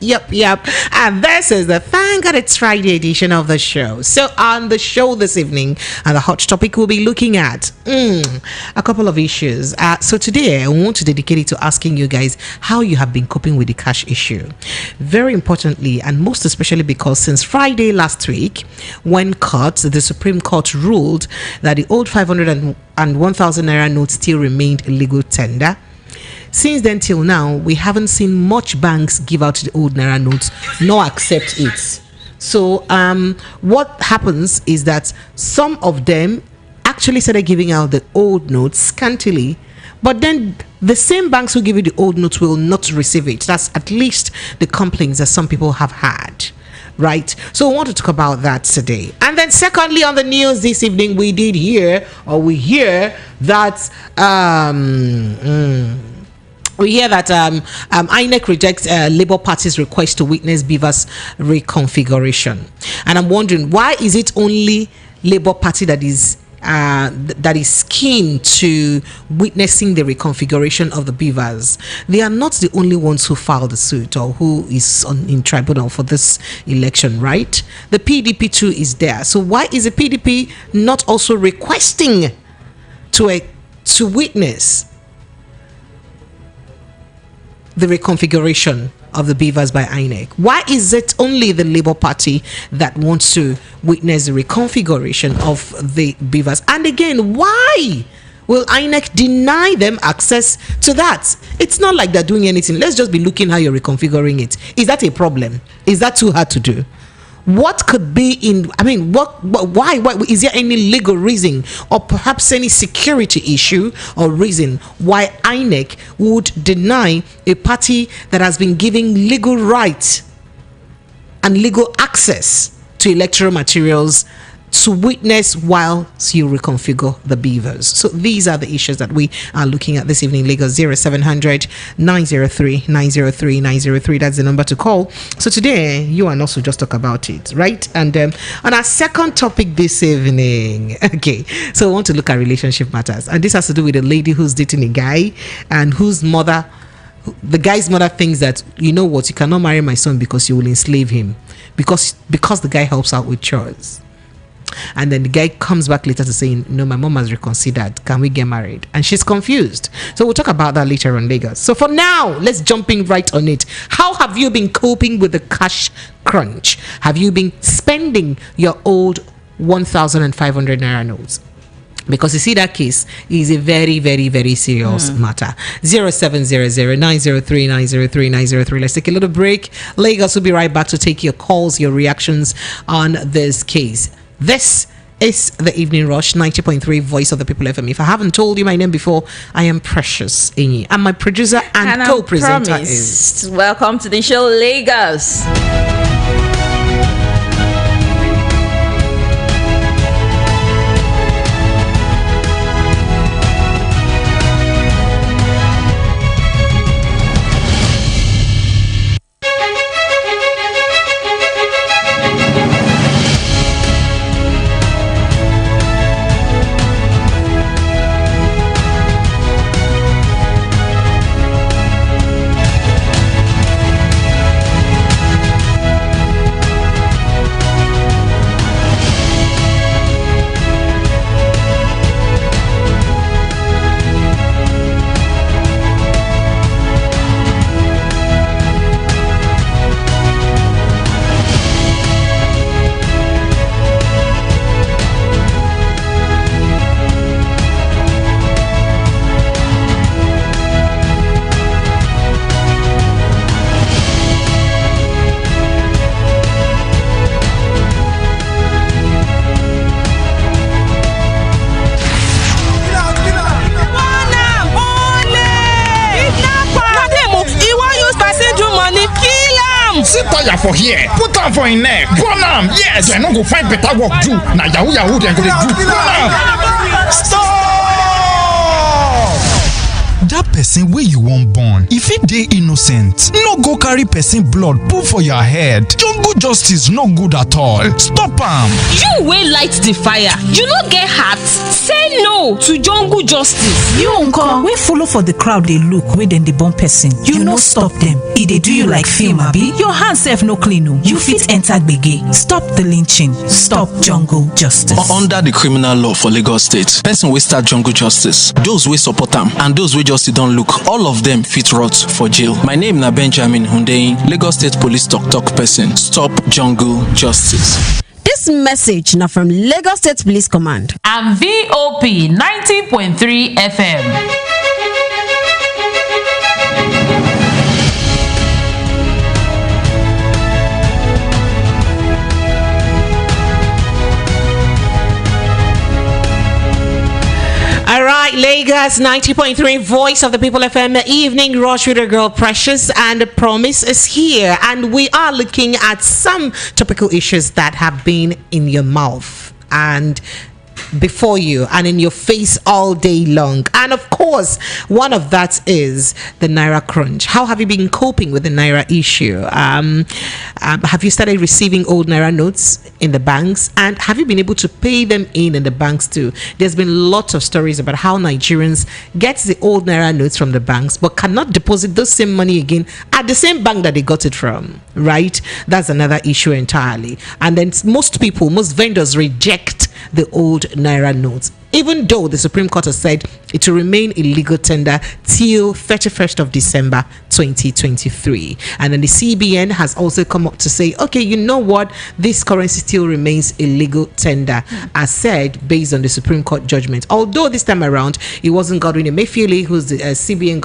Yep. And this is the Thank God It's Friday edition of the show. So on the show this evening, the hot topic we'll be looking at a couple of issues. So today I want to dedicate it to asking you guys how you have been coping with the cash issue. Very importantly, and most especially because since Friday last week, when the Supreme Court ruled that the old 500 and 1,000 Naira notes still remained legal tender. Since then till now, we haven't seen much banks give out the old Naira notes nor accept it. So what happens is that some of them actually started giving out the old notes scantily, but then the same banks who give you the old notes will not receive it. That's at least the complaints that some people have had. Right, so we want to talk about that today. And then secondly, on the news this evening, we hear that INEC rejects Labour Party's request to witness Beaver's reconfiguration. And I'm wondering, why is it only Labour Party that is keen to witnessing the reconfiguration of the Beavers? They are not the only ones who filed the suit or who is in tribunal for this election, right? The PDP too is there. So why is the PDP not also requesting to witness the reconfiguration of the Beavers by INEC? Why is it only the Labour Party that wants to witness the reconfiguration of the Beavers? And again, why will INEC deny them access to that? It's not like they're doing anything. Let's just be looking how you're reconfiguring it. Is that a problem? Is that too hard to do? What could be why is there any legal reason or perhaps any security issue or reason why INEC would deny a party that has been giving legal rights and legal access to electoral materials to witness while you reconfigure the Beavers? So these are the issues that we are looking at this evening. Lagos 0700 903 903 903. That's the number to call. So today you and us will just talk about it, right? And on our second topic this evening, okay, so we want to look at relationship matters, and this has to do with a lady who's dating a guy and the guy's mother thinks that, you know what, you cannot marry my son because you will enslave him because the guy helps out with chores. And then the guy comes back later to say, no, my mom has reconsidered. Can we get married? And she's confused. So we'll talk about that later on, Lagos. So for now, let's jump in right on it. How have you been coping with the cash crunch? Have you been spending your old 1,500 Naira notes? Because you see, that case is a very, very, very serious matter. 0700 903 903 903. Let's take a little break. Lagos will be right back to take your calls, your reactions on this case. This is the Evening Rush, 90.3 Voice of the People FM. If I haven't told you my name before, I am Precious Inyi. And my producer and co-presenter is... Welcome to the show, Lagos. Tire for here, put am for in neck, burn am. Yes, I no go find better work do. Na yahoo dem go dey do. Stop! that person wey you wan born, if it dey innocent, no go carry person blood put for your head. Jungle justice no good at all. Stop am. You wey light the fire, you no get heart. Say no to jungle justice. You uncle wey follow for the crowd dey look wey dem dey born person, you no stop dem. E dey do you like film abi? Your hand sef no clean o. You fit enter gbege. Stop the lynching. Stop jungle justice. Under the criminal law for Lagos State, person wey start jungle justice, those wey support am and those wey just sit down look, all of them fit rot for jail. My name na Benjamin Hundeyin, Lagos State Police talk person. Stop jungle justice. This message now from Lagos State Police Command and VOP 90.3 FM. All right, Lagos 90.3 Voice of the People FM Evening Rush with your girl Precious, and Promise is here, and we are looking at some topical issues that have been in your mouth and before you and in your face all day long. And of course, one of that is the Naira crunch. How have you been coping with the Naira issue? Have you started receiving old Naira notes in the banks, and have you been able to pay them in the banks too? There's been lots of stories about how Nigerians get the old Naira notes from the banks but cannot deposit those same money again at the same bank that they got it from, right? That's another issue entirely. And then most vendors reject the old Naira notes, even though the Supreme Court has said it will remain illegal tender till 31st of December 2023. And then the CBN has also come up to say, okay, you know what, this currency still remains illegal tender, as said, based on the Supreme Court judgment. Although this time around, it wasn't Godwin Emefiele, who's the CBN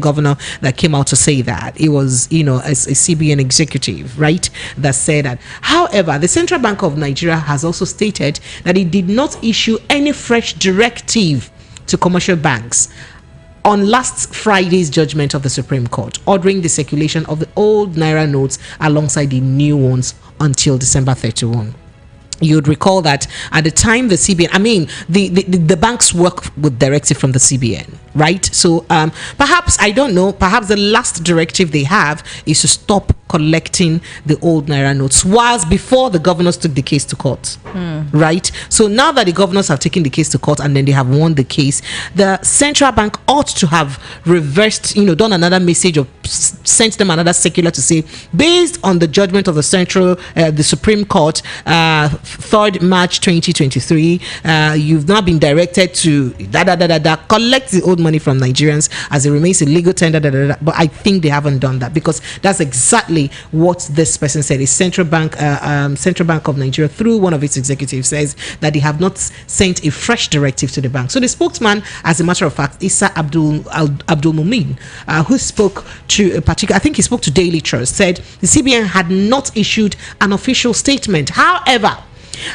governor that came out to say that. It was, a CBN executive, right, that said that. However, the Central Bank of Nigeria has also stated that it did not issue any fresh directive to commercial banks on last Friday's judgment of the Supreme Court, ordering the circulation of the old Naira notes alongside the new ones until December 31. You'd recall that at the time the CBN, the banks work with directive from the CBN, right? So perhaps, I don't know, perhaps the last directive they have is to stop collecting the old Naira notes, whilst before the governors took the case to court, right? So now that the governors have taken the case to court and then they have won the case, the central bank ought to have reversed, done another message or sent them another circular to say, based on the judgment of the Supreme Court, 3rd March 2023, you've now been directed to collect the old money from Nigerians as it remains illegal tender, but I think they haven't done that, because that's exactly what this person said. The Central Bank of Nigeria, through one of its executives, says that they have not sent a fresh directive to the bank. So the spokesman, as a matter of fact, Issa Abdul Mumin, who spoke to a particular, I think he spoke to Daily Trust, said the CBN had not issued an official statement. However,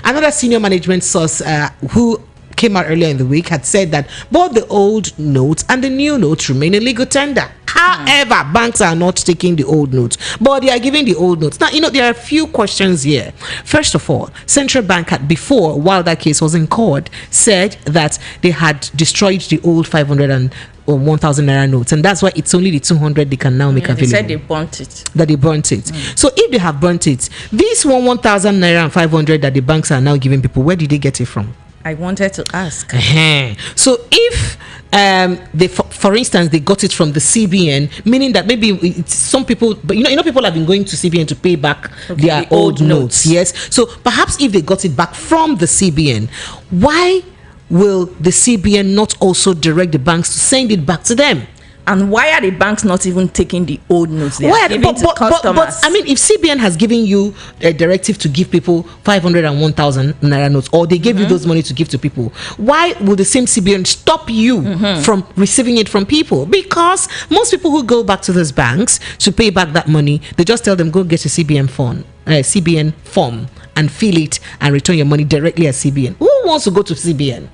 another senior management source who came out earlier in the week had said that both the old notes and the new notes remain in legal tender. However, banks are not taking the old notes, but they are giving the old notes. Now, there are a few questions here. First of all, Central Bank had before, while that case was in court, said that they had destroyed the old 500 or 1,000 Naira notes, and that's why it's only the 200 they can now make available. They said they burnt it. That they burnt it. So if they have burnt it, these 1,000 Naira and 500 that the banks are now giving people, where did they get it from? I wanted to ask. So if for instance, they got it from the CBN, meaning that maybe it's some people, but people have been going to CBN to pay back their old notes. Yes. So perhaps if they got it back from the CBN, why will the CBN not also direct the banks to send it back to them? And why are the banks not even taking the old notes they are giving to customers? But if CBN has given you a directive to give people 500 and 1,000 Naira notes, or they gave you those money to give to people, why will the same CBN stop you from receiving it from people? Because most people who go back to those banks to pay back that money, they just tell them, go get a CBN form and fill it and return your money directly at CBN. Who wants to go to CBN?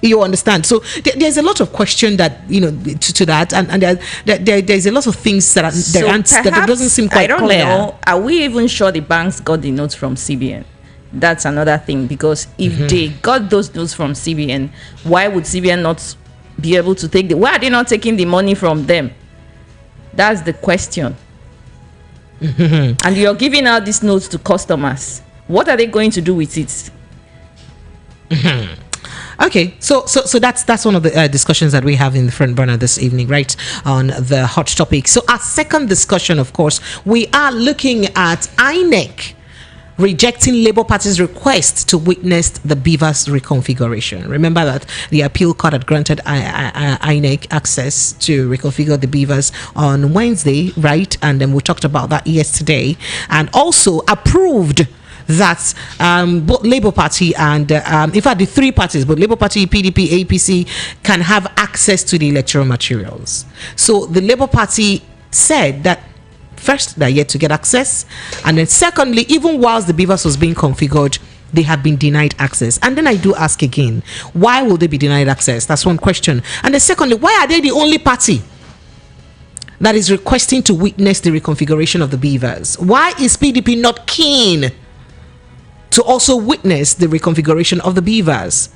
You understand? So there's a lot of question that to that, and there's a lot of things that that doesn't seem quite clear. I don't know. Are we even sure the banks got the notes from CBN? That's another thing, because if they got those notes from CBN, why would CBN not be able to take why are they not taking the money from them? That's the question. And you're giving out these notes to customers. What are they going to do with it? Okay, so that's one of the discussions that we have in the front burner this evening, right, on the hot topic. So our second discussion, of course, we are looking at INEC rejecting Labour Party's request to witness the Beavers reconfiguration. Remember that the appeal court had granted INEC access to reconfigure the Beavers on Wednesday, right? And then we talked about that yesterday, and also approved that both Labour Party and in fact the three parties, both Labour Party, PDP, APC, can have access to the electoral materials. So the Labour Party said that first, they're yet to get access, and then secondly, even whilst the Beavers was being configured, they have been denied access. And then I do ask again, why will they be denied access? That's one question. And then secondly, why are they the only party that is requesting to witness the reconfiguration of the Beavers? Why is PDP not keen to also witness the reconfiguration of the Beavers?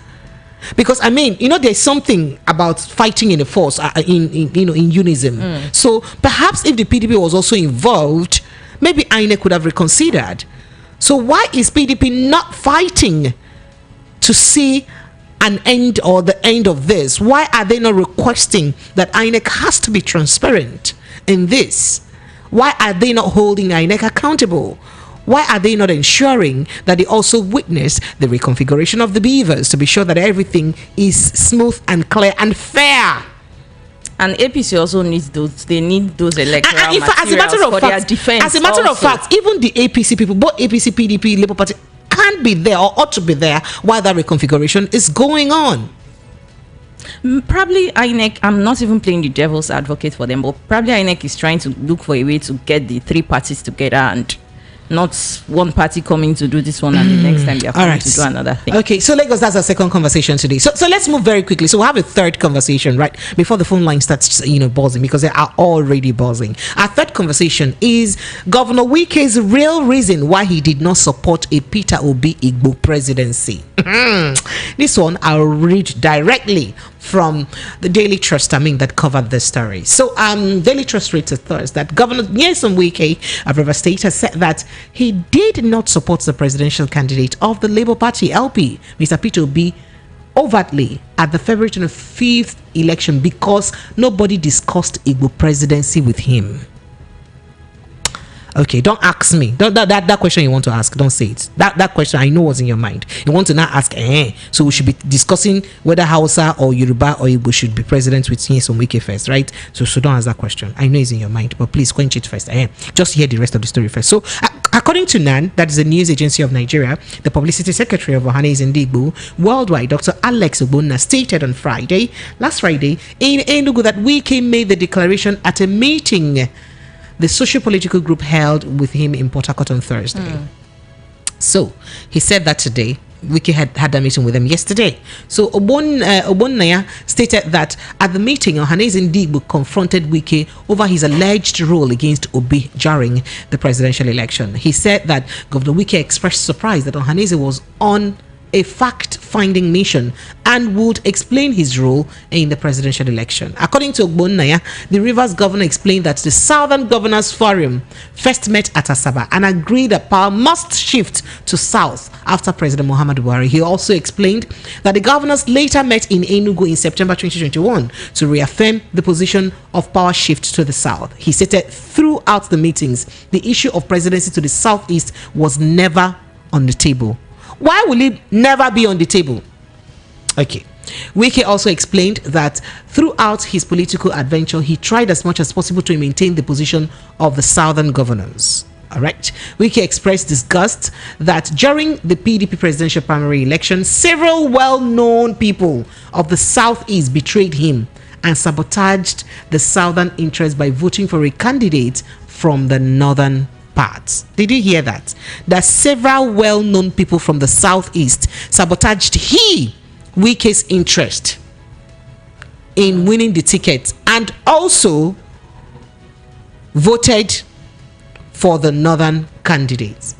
Because I mean, there's something about fighting in a force, in unison. So perhaps if the PDP was also involved, maybe INEC could have reconsidered. So why is PDP not fighting to see an end or the end of this? Why are they not requesting that INEC has to be transparent in this? Why are they not holding INEC accountable? Why are they not ensuring that they also witness the reconfiguration of the Beavers to be sure that everything is smooth and clear and fair? And APC also needs those. They need those electoral materials for their defense. As a matter of fact, even the APC people, both APC, PDP, Labour Party, can be there or ought to be there while that reconfiguration is going on. Probably INEC, I'm not even playing the devil's advocate for them, but probably INEC is trying to look for a way to get the three parties together and not one party coming to do this one and the next time they are coming to do another thing. Okay, so Lagos, that's our second conversation today. So let's move very quickly. So we'll have a third conversation, right, before the phone line starts, buzzing, because they are already buzzing. Our third conversation is Governor Wike's real reason why he did not support a Peter Obi Igbo presidency. This one I'll read directly from the Daily Trust, that covered the story. So Daily Trust reads that Governor Nyesom Wike of River State has said that he did not support the presidential candidate of the Labour Party LP, Mr. Peter Obi, overtly at the February 25th election because nobody discussed Igbo presidency with him. Okay, don't ask me that question you want to ask. Don't say it. That question I know was in your mind. You want to now ask, so we should be discussing whether Hausa or Yoruba or Igbo should be president with Nyesom Wike first, right? So don't ask that question. I know it's in your mind, but please quench it first. Just hear the rest of the story first. So according to NAN, that is the news agency of Nigeria, the publicity secretary of Ohanaeze Ndigbo worldwide, Dr. Alex Ogbonna, stated on last Friday in Enugu, that Wike made the declaration at a meeting the socio-political group held with him in Port Harcourt on Thursday. So he said that today. Wike had a meeting with them yesterday. So Ogbonna stated that at the meeting, Ohanaeze Ndigbo confronted Wike over his alleged role against Obi during the presidential election. He said that Governor Wike expressed surprise that Ohanaeze was on a fact-finding mission and would explain his role in the presidential election. According to Ogbonna, the Rivers governor explained that the Southern Governors Forum first met at Asaba and agreed that power must shift to South after President Muhammadu Buhari. He also explained that the governors later met in Enugu in September 2021 to reaffirm the position of power shift to the South. He stated throughout the meetings, the issue of presidency to the Southeast was never on the table. Why will it never be on the table? Okay. Wike also explained that throughout his political adventure, he tried as much as possible to maintain the position of the Southern governors. All right. Wike expressed disgust that during the PDP presidential primary election, several well-known people of the Southeast betrayed him and sabotaged the Southern interest by voting for a candidate from the Northern parts. Did you hear that? That several well-known people from the Southeast sabotaged Wike's interest in winning the ticket and also voted for the northern candidates.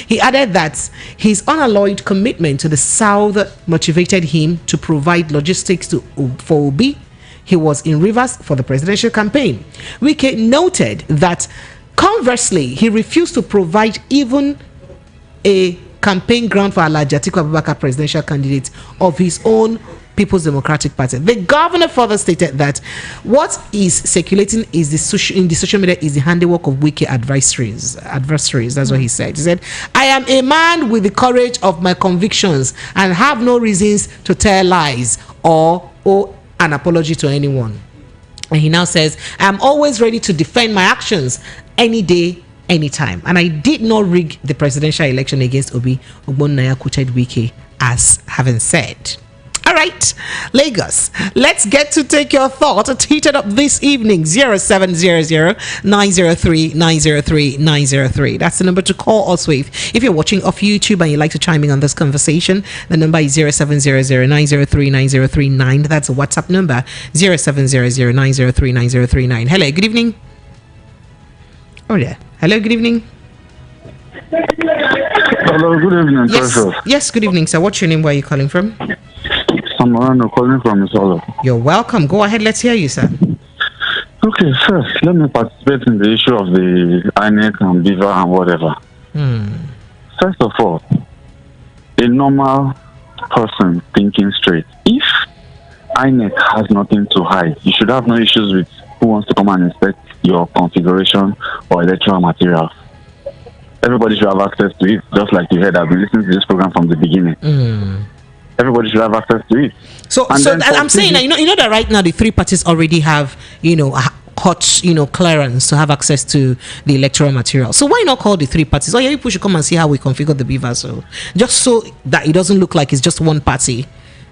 He added that his unalloyed commitment to the South motivated him to provide logistics for Obi. He was in Rivers for the presidential campaign. Wike noted that conversely, he refused to provide even a campaign ground for Alhaji Atiku Abubakar, presidential candidate of his own People's Democratic Party. The governor further stated that what is circulating is in the social media is the handiwork of Wike adversaries. That's what he said. He said, "I am a man with the courage of my convictions and have no reasons to tell lies or owe an apology to anyone." And he now says, "I am always ready to defend my actions any day, anytime. And I did not rig the presidential election against Obi." Ogbonnaya quoted Wike as having said. All right, Lagos, let's get to take your thought. It's heated up this evening. 0700-903-903-903. That's the number to call us with. If you're watching off YouTube and you'd like to chime in on this conversation, the number is 0700-903-9039. That's a WhatsApp number, 0700-903-9039. Hello, good evening. Oh, yeah. Hello, good evening. Hello, good evening. Yes, good evening, sir. What's your name? Where are you calling from? I'm calling from Isolo. You're welcome. Go ahead. Let's hear you, sir. Okay, first, let me participate in the issue of the INEC and Beaver and whatever. First of all, a normal person thinking straight. If INEC has nothing to hide, you should have no issues with who wants to come and inspect your configuration or electoral materials. Everybody should have access to it, just like you heard. I've been listening to this program from the beginning. Everybody should have access to it. So I'm saying that, you know that right now the three parties already have, hot, clearance to have access to the electoral material. So why not call the three parties? Oh yeah, people should come and see how we configure the Beaver, so just so that it doesn't look like it's just one party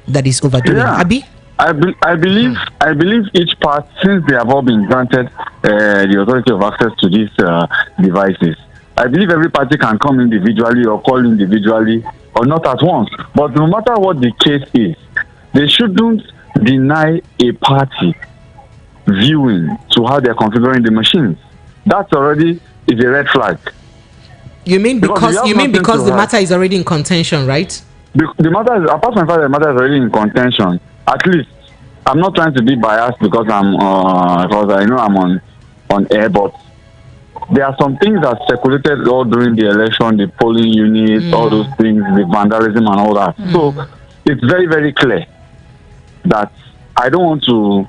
that is overdoing. Yeah. Abi? I believe each part, since they have all been granted the authority of access to these devices, I believe every party can come individually or call individually or not at once. But no matter what the case is, they shouldn't deny a party viewing to how they're configuring the machines. That already is a red flag. You mean because the matter is already in contention, right? The matter is, apart from the fact that the matter is already in contention, at least I'm not trying to be biased because I know I'm on air, but there are some things that circulated all during the election, the polling units, all those things, the vandalism and all that. So it's very, very clear that I don't want to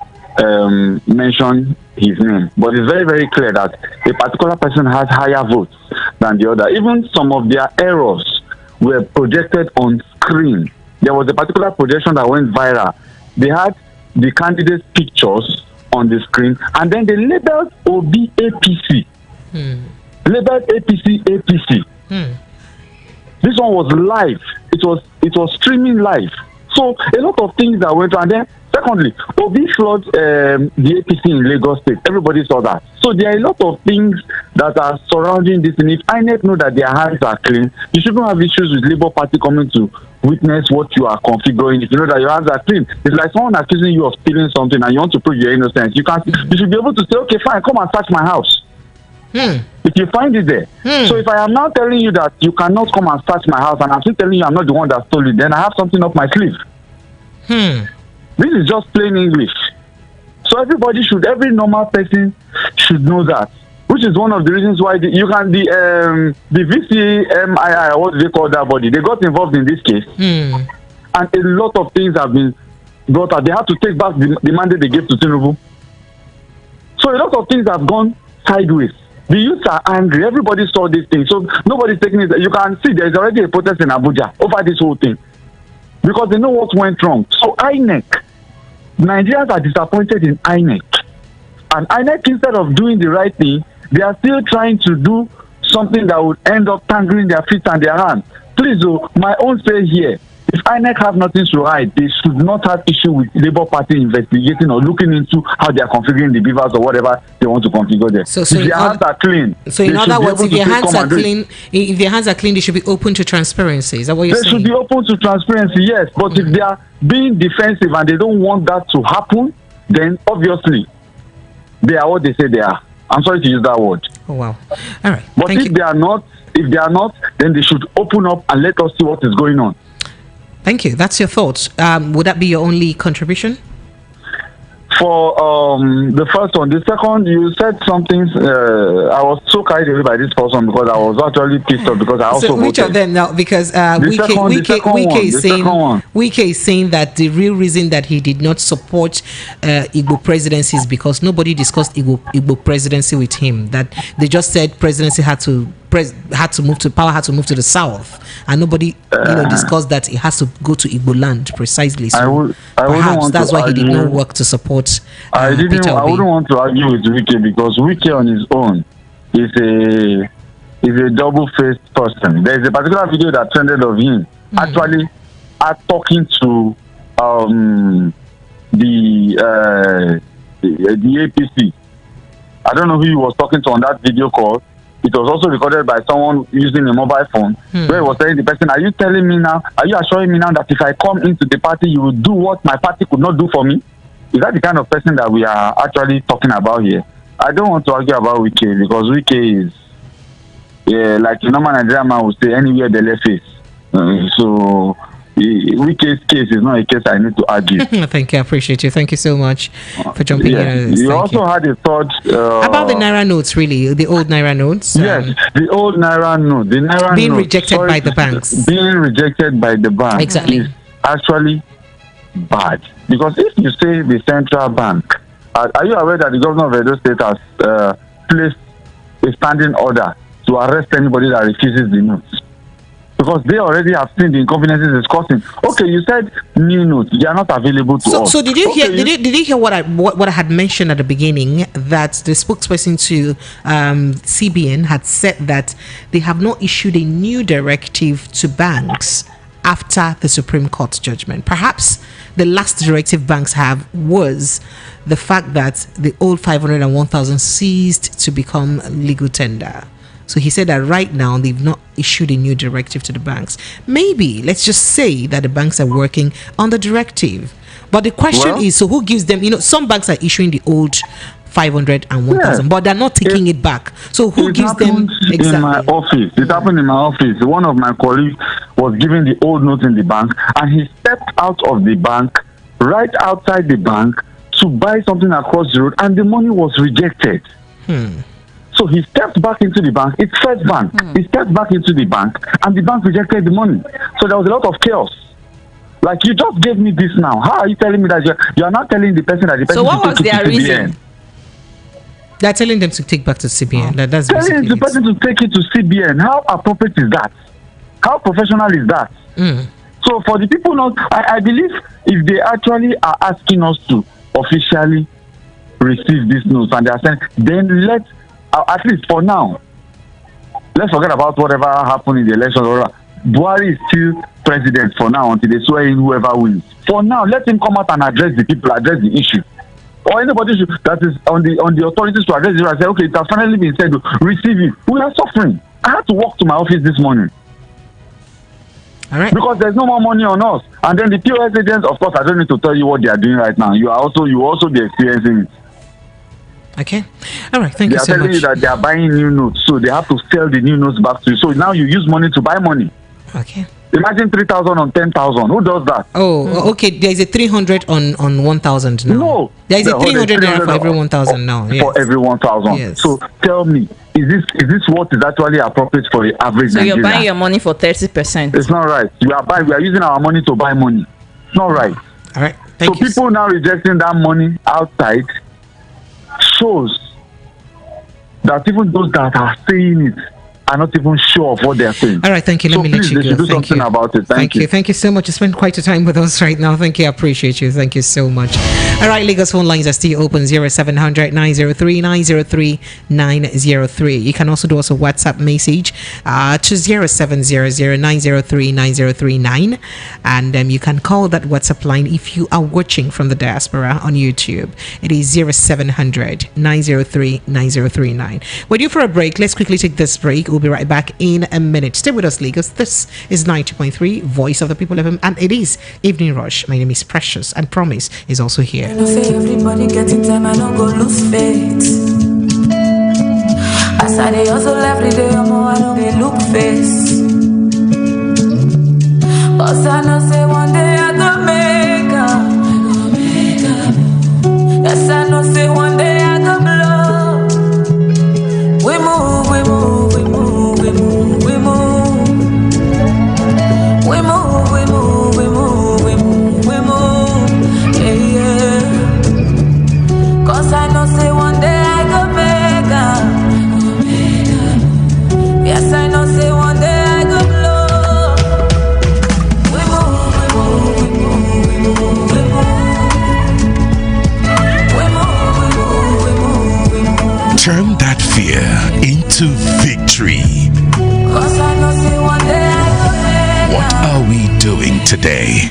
mention his name, but it's very, very clear that a particular person has higher votes than the other. Even some of their errors were projected on screen. There was a particular projection that went viral. They had the candidates' pictures on the screen, and then they labeled Obi APC. Labeled APC. This one was live. It was streaming live. So a lot of things that went on. And then secondly, Obi flooded the APC in Lagos State. Everybody saw that. So there are a lot of things that are surrounding this. And if INEC know that their hands are clean, you shouldn't have issues with Labour Party coming to witness what you are configuring. If you know that your hands are clean, it's like someone accusing you of stealing something and you want to prove your innocence. You should be able to say, okay, fine, come and search my house. If you find it there. So if I am now telling you that you cannot come and search my house and I'm still telling you I'm not the one that stole it, then I have something up my sleeve. This is just plain English. So every normal person should know that. Which is one of the reasons why the VCMII, what do they call that body? They got involved in this case. And a lot of things have been brought out. They have to take back the mandate they gave to Tinubu. So a lot of things have gone sideways. The youths are angry. Everybody saw this thing. So nobody's taking it. You can see there's already a protest in Abuja over this whole thing. Because they know what went wrong. So INEC, Nigerians are disappointed in INEC. And INEC, instead of doing the right thing, they are still trying to do something that would end up tangling their feet and their hands. Please, my own say here, if INEC have nothing to hide, they should not have issue with Labour Party investigating or looking into how they are configuring the beavers or whatever they want to configure there. So if their hands are clean. So in other words, if their hands are clean, they should be open to transparency. Is that what you're saying? They should be open to transparency, yes. But if they are being defensive and they don't want that to happen, then obviously they are what they say they are. I'm sorry to use that word. Oh wow! All right. But if they are not, then they should open up and let us see what is going on. Thank you. That's your thoughts. Would that be your only contribution? For the first one, the second, you said something. I was so carried away by this first one because I was actually pissed off because I also so which voted. of them now? Because Wike is saying that the real reason that he did not support Igbo presidency is because nobody discussed Igbo presidency with him. That they just said presidency had to move to the south, and nobody discussed that it has to go to Igbo land precisely. So perhaps that's why he did not work to support. I wouldn't want to argue with Wike because Wike on his own is a double-faced person. There is a particular video that trended of him actually talking to the APC. I don't know who he was talking to on that video call. It was also recorded by someone using a mobile phone where he was telling the person, are you assuring me now that if I come into the party, you will do what my party could not do for me? Is that the kind of person that we are actually talking about here? I don't want to argue about Wike because Wike is, like the normal Nigerian man would say, anywhere the left face. So Wike's case is not a case I need to argue. Thank you. I appreciate you. Thank you so much for jumping in. You also had a thought about the Naira notes, really, the old Naira notes. Yes, the old Naira note, the Naira being note, rejected by the banks. Being rejected by the bank is actually bad because if you say the central bank, are you aware that the governor of Edo State has placed a standing order to arrest anybody that refuses the notes? Because they already have seen the inconveniences it's causing. Okay, you said new notes; they are not available to us. So did you hear? Did you hear what I had mentioned at the beginning? That the spokesperson to CBN had said that they have not issued a new directive to banks after the Supreme Court judgment. Perhaps the last directive banks have was the fact that the old 500 and 1,000 ceased to become legal tender. So he said that right now they've not issued a new directive to the banks. Maybe let's just say that the banks are working on the directive. But the question is, so who gives them, some banks are issuing the old 500 and 1,000, but they're not taking it back. So who gives them exactly? In my office. It happened in my office. One of my colleagues was giving the old notes in the bank and he stepped out of the bank, right outside the bank, to buy something across the road and the money was rejected. So he stepped back into the bank. It's First Bank. He stepped back into the bank and the bank rejected the money. So there was a lot of chaos. Like, you just gave me this now. How are you telling me that you are not telling the person that the person? So what was their reason? They're telling them to take back to CBN. That's telling the person to take it to CBN. How appropriate is that? How professional is that? So for the people not, I believe if they actually are asking us to officially receive this news and they are saying, then let, at least for now, let's forget about whatever happened in the election. Buhari is still president for now until they swear in whoever wins. For now, let him come out and address the people, address the issue. Or anybody that is on the authorities to address it and say, okay, it has finally been said, receive it. We are suffering. I had to walk to my office this morning. All right. Because there's no more money on us. And then the POS agents, of course, I don't need to tell you what they are doing right now. You also be experiencing it. Okay. All right. Thank you so much. They are telling you that they are buying new notes, so they have to sell the new notes back to you. So now you use money to buy money. Okay. Imagine 3,000 on 10,000. Who does that? Oh, okay. There is a 300 on 1,000 now. No. There is a 300 for every 1,000 now. Yes. For every 1,000. Yes. So tell me, is this what is actually appropriate for the average Nigerian? So you're buying your money for 30%. It's not right. We are using our money to buy money. It's not right. All right. Thank you. So people now rejecting that money outside shows that even those that are saying it are not even sure of what they are saying. All right, thank you. Let me let you go. Do something about it. Thank you. Thank you so much. You spent quite a time with us right now. Thank you. I appreciate you. Thank you so much. All right, Lagos phone lines are still open 0700 903 903 903. You can also do us a WhatsApp message to 0700 903 9039, and you can call that WhatsApp line if you are watching from the diaspora on YouTube. It is 0700 903 9039. We're due for a break. Let's quickly take this break. We'll be right back in a minute. Stay with us, Lagos. This is 90.3 Voice of the People FM, and it is Evening Rush. My name is Precious, and Promise is also here. Everybody getting time, I don't go lose faith. As I dey hustle every day, I don't dey look face. Cause I know say one day I go make up. Yes, I know say one day I go blow. We move, we move, we move, we move, we move. We move, we move, we move, we move, we move. Yeah, yeah. Cause I know say one day I go make up. Yes, I know say one day I go blow. We move, we move, we move, we move, we move. We move, we move, we move, we move. Turn that fear into victory. Cause I know say one day I go make What are we doing today?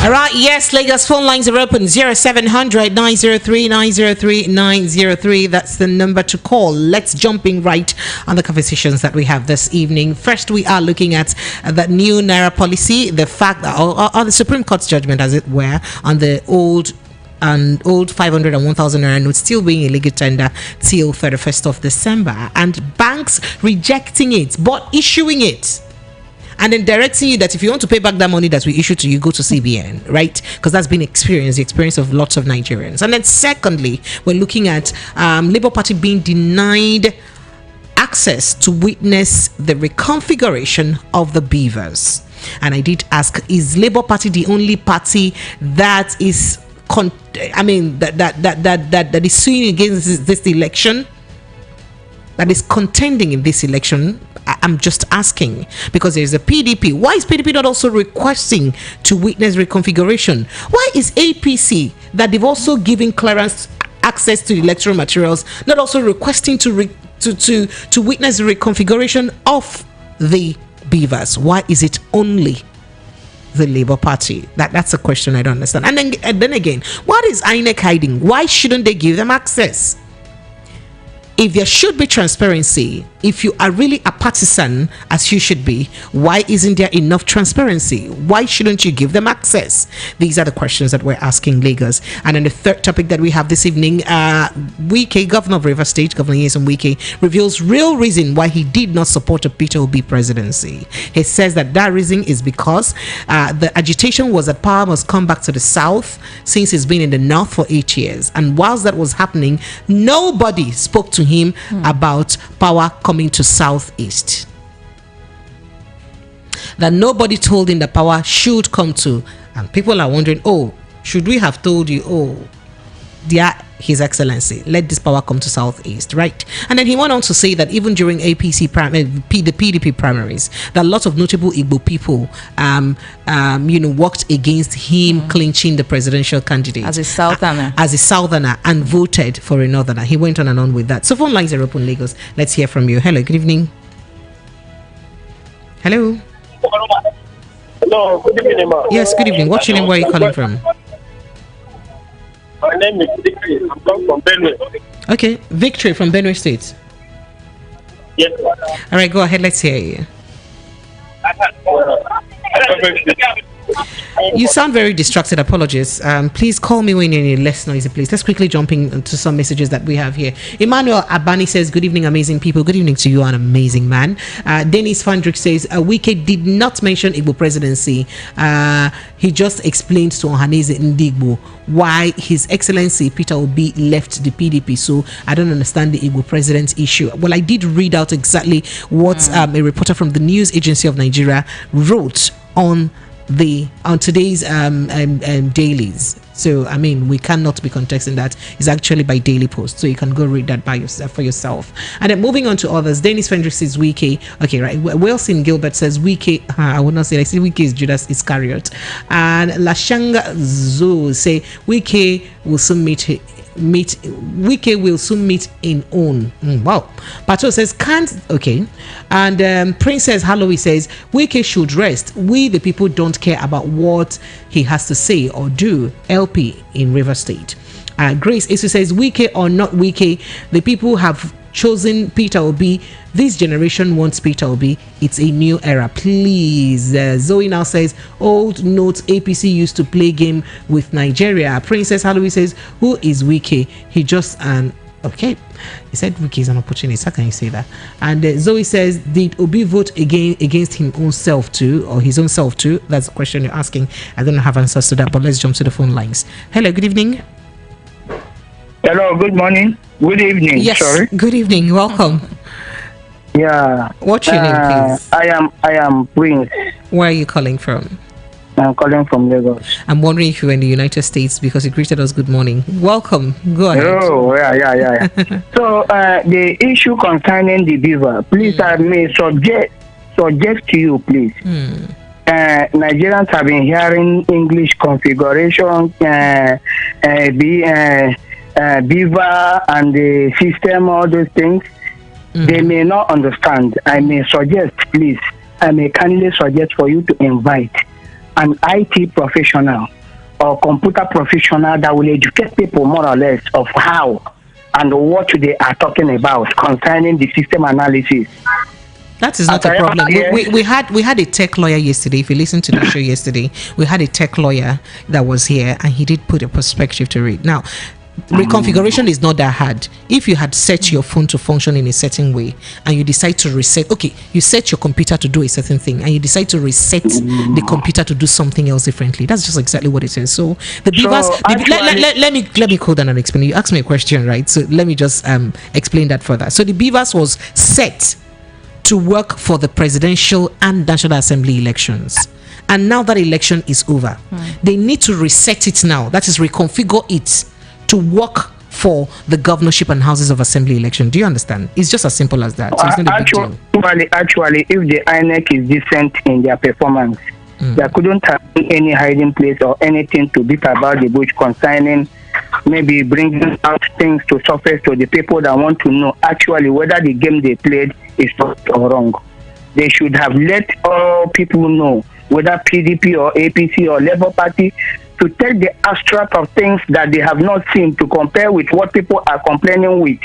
All right, yes, Lagos phone lines are open 0700 903 903 903. That's the number to call. Let's jump in right on the conversations that we have this evening. First, we are looking at the new Naira policy, the fact that, or the Supreme Court's judgment, as it were, on the old 500 and 1,000 Naira notes still being illegal tender till 31st of December, and banks rejecting it but issuing it. And then directing you that if you want to pay back that money that we issue to you, go to CBN, right? Because that's been the experience of lots of Nigerians. And then secondly, we're looking at Labour Party being denied access to witness the reconfiguration of the beavers. And I did ask, is Labour Party the only party that is that is suing against this election, that is contending in this election? I'm just asking, because there's a PDP. Why is PDP not also requesting to witness reconfiguration? Why is APC, that they've also given clearance access to the electoral materials, not also requesting to witness the reconfiguration of the beavers? Why is it only the Labour Party? That's a question I don't understand. And then again, what is INEC hiding? Why shouldn't they give them access? If there should be transparency, if you are really a partisan, as you should be, why isn't there enough transparency? Why shouldn't you give them access? These are the questions that we're asking Lagos. And then the third topic that we have this evening, Wike, Governor of Rivers State, Governor Nyesom Wike, reveals real reason why he did not support a Peter Obi presidency. He says that reason is because the agitation was that power must come back to the South, since he's been in the North for 8 years. And whilst that was happening, nobody spoke to him about power coming to Southeast. That nobody told him that power should come to. And people are wondering, should we have told you, dear His Excellency, let this power come to Southeast, right? And then he went on to say that even during the PDP primaries, that a lot of notable Igbo people, worked against him clinching the presidential candidate as a southerner, and voted for a northerner. He went on and on with that. So phone lines are open, Lagos. Let's hear from you. Hello, good evening. Hello. Hello, good evening, ma'am. Yes, good evening. What's your name? Where are you calling from? My name is Victory. I'm coming from Benue. Okay, Victory from Benue State. Yes. All right, go ahead. Let's hear you. You sound very distracted. Apologies. Please call me when you're in a less noisy place. Let's quickly jump into some messages that we have here. Emmanuel Abani says, good evening, amazing people. Good evening to you, an amazing man. Dennis Fandrick says, Wike did not mention Igbo presidency. He just explained to Ohaneze Ndigbo why His Excellency Peter Obi left the PDP. So I don't understand the Igbo president issue. Well, I did read out exactly what a reporter from the News Agency of Nigeria wrote on today's dailies. So I mean, we cannot be contesting that. It's actually by Daily Post, so you can go read that by yourself for yourself. And then moving on to others, Dennis Fendrick says Wike. Okay, right. Wilson Gilbert says Wike. I would not say. I see Wike is Judas Iscariot. And Lashanga Zo say Wike will soon meet Wike will soon meet in own. Wow. Pato says can't. Okay. And Prince says hello. He says Wike should rest. We the people don't care about what he has to say or do. LP in River State. Grace Isu says Wike or not Wike, the people have chosen Peter Obi. This generation wants Peter Obi. It's a new era. Please. Zoe now says, old notes APC used to play game with Nigeria. Princess Halloween says, who is Wike? He just an okay. He said Wike is an opportunist. How can you say that? And Zoe says, did Obi vote against his own self too, or his own self too? That's the question you're asking. I don't have answers to that, but let's jump to the phone lines. Hello, good evening. Hello, good morning. Good evening. Yes, sorry. Good evening. Welcome. Yeah. What's your name, please? I am Prince. Where are you calling from? I'm calling from Lagos. I'm wondering if you're in the United States because you greeted us good morning. Welcome. Go ahead. Oh, yeah. So, the issue concerning the beaver, please, I may suggest to you, please. Nigerians have been hearing English configuration, beaver and the system, all those things. They may not understand. I may kindly suggest for you to invite an IT professional or computer professional that will educate people more or less of how and what they are talking about concerning the system analysis. That is not a problem. We had a tech lawyer yesterday. If you listen to the show yesterday, we had a tech lawyer that was here and he did put a perspective to it. Now, reconfiguration is not that hard. If you had set your phone to function in a certain way and you decide to reset, okay, you set your computer to do a certain thing and you decide to reset the computer to do something else differently. That's just exactly what it is. So the beavers, let me call down and explain. You asked me a question, right? So let me just explain that further. So the beavers was set to work for the presidential and national assembly elections. And now that election is over, they need to reset it now. That is, reconfigure it to work for the governorship and houses of assembly election. Do you understand? It's just as simple as that. So it's not a big deal. Actually, if the INEC is decent in their performance, there couldn't have been any hiding place or anything to beat about the bush concerning maybe bringing out things to surface to the people that want to know actually whether the game they played is right or wrong. They should have let all people know, whether PDP or APC or Labour Party, to take the abstract of things that they have not seen to compare with what people are complaining with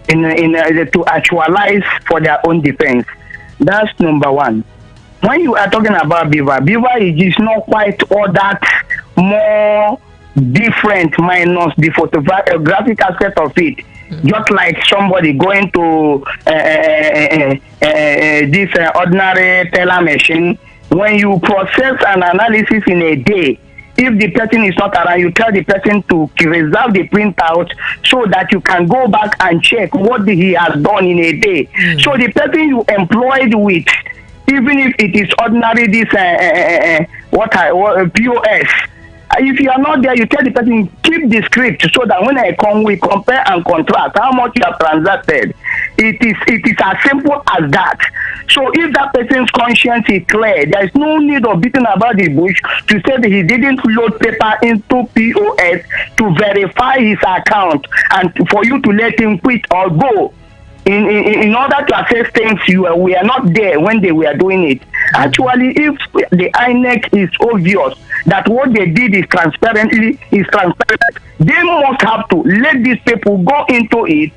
to actualize for their own defense. That's number one. When you are talking about beaver is not quite all that more different minus the photographic aspect of it. Just like somebody going to this ordinary teller machine, when you process an analysis in a day, if the person is not around, you tell the person to reserve the printout so that you can go back and check what he has done in a day. So the person you employed with, even if it is ordinary this POS, if you are not there, you tell the person, keep the script so that when I come, we compare and contrast how much you have transacted. It is as simple as that. So if that person's conscience is clear, there is no need of beating about the bush to say that he didn't load paper into POS to verify his account and for you to let him quit or go. In order to assess things, we are not there when they were doing it. Actually, if the INEC is obvious that what they did is transparent, they must have to let these people go into it,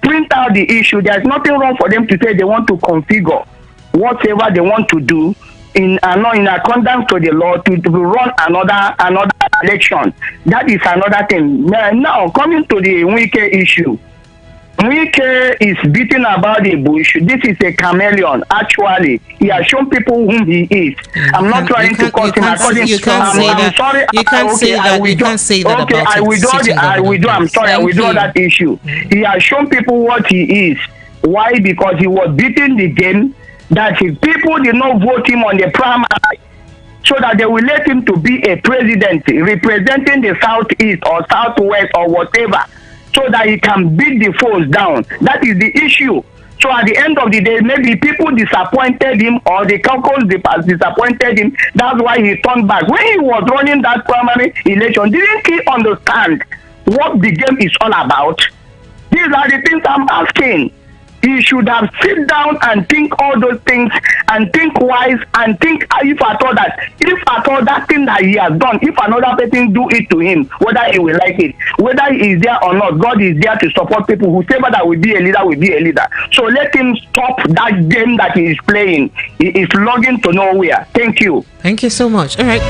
print out the issue. There's nothing wrong for them to say they want to configure whatever they want to do in accordance to the law to run another election. That is another thing. Now coming to the Wike issue. Wike is beating about the bush. This is a chameleon. Actually, he has shown people whom he is. I'm not trying to call him according to. I'm sorry. You can't say that. You can't say that. Okay, I withdraw. I'm sorry. I withdraw that issue. He has shown people what he is. Why? Because he was beating the game that people did not vote him on the primary, so that they will let him to be a president representing the southeast or southwest or whatever, so that he can beat the foes down. That is the issue. So at the end of the day, maybe people disappointed him or the caucus disappointed him. That's why he turned back. When he was running that primary election, didn't he understand what the game is all about? These are the things I'm asking. He should have sit down and think all those things and think wise and think if at all that thing that he has done, if another person do it to him, whether he will like it, whether he is there or not, God is there to support people. Whoever that will be a leader will be a leader. So let him stop that game that he is playing. He is logging to nowhere. Thank you. Thank you so much. All right.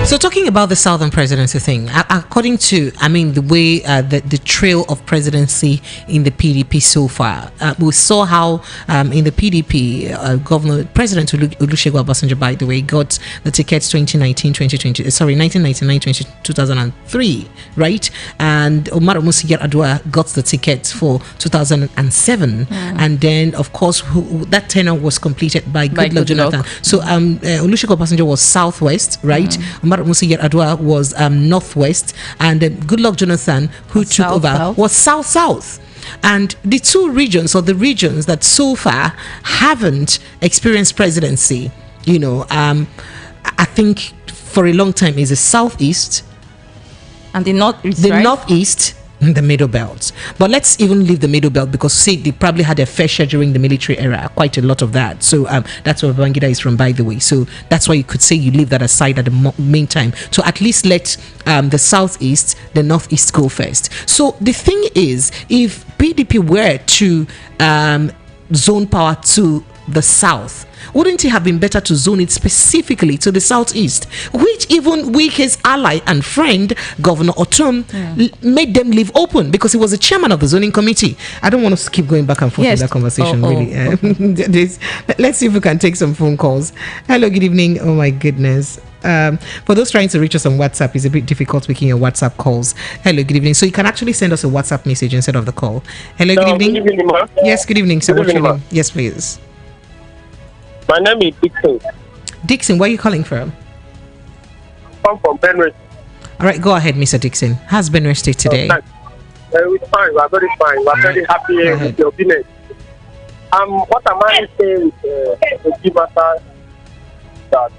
So talking about the Southern presidency thing, according to, the way the trail of presidency in the PDP so far, we saw how in the PDP, President Olusegun Obasanjo, by the way, got the tickets 1999, 2003, right? And Omar Musa Yar'Adua got the tickets for 2007, and then of course that tenure was completed by Goodluck Jonathan. So Olusegun Obasanjo was Southwest, right? Omar Musa Yar'Adua was Northwest, and Goodluck Jonathan, who took over, was South. And the two regions, or the regions that so far haven't experienced presidency, I think for a long time is the Southeast and the Northeast. Northeast. The middle belt. But let's even leave the middle belt, because they probably had a fair share during the military era, quite a lot of that. So that's where Babangida is from, by the way. So that's why you could say you leave that aside at the meantime. So at least let the Southeast, the Northeast go first. So the thing is, if PDP were to zone power to the South, wouldn't it have been better to zone it specifically to the Southeast, which even Wike's ally and friend, Governor Otum, made them leave open, because he was the chairman of the zoning committee? I don't want to keep going back and forth in that conversation, really. Let's see if we can take some phone calls. Hello, good evening. Oh my goodness. For those trying to reach us on WhatsApp, it's a bit difficult making your WhatsApp calls. Hello, good evening. So you can actually send us a WhatsApp message instead of the call. Hello, good evening. Good evening, ma'am. Yes, good evening, sir. Good evening, ma'am. Yes, please. My name is Dixon. Dixon, where are you calling from? I'm from Benue. All right, go ahead, Mr. Dixon. How's Benue State today? We're fine. We're very fine. We're very happy with your business. What am I saying with the matter that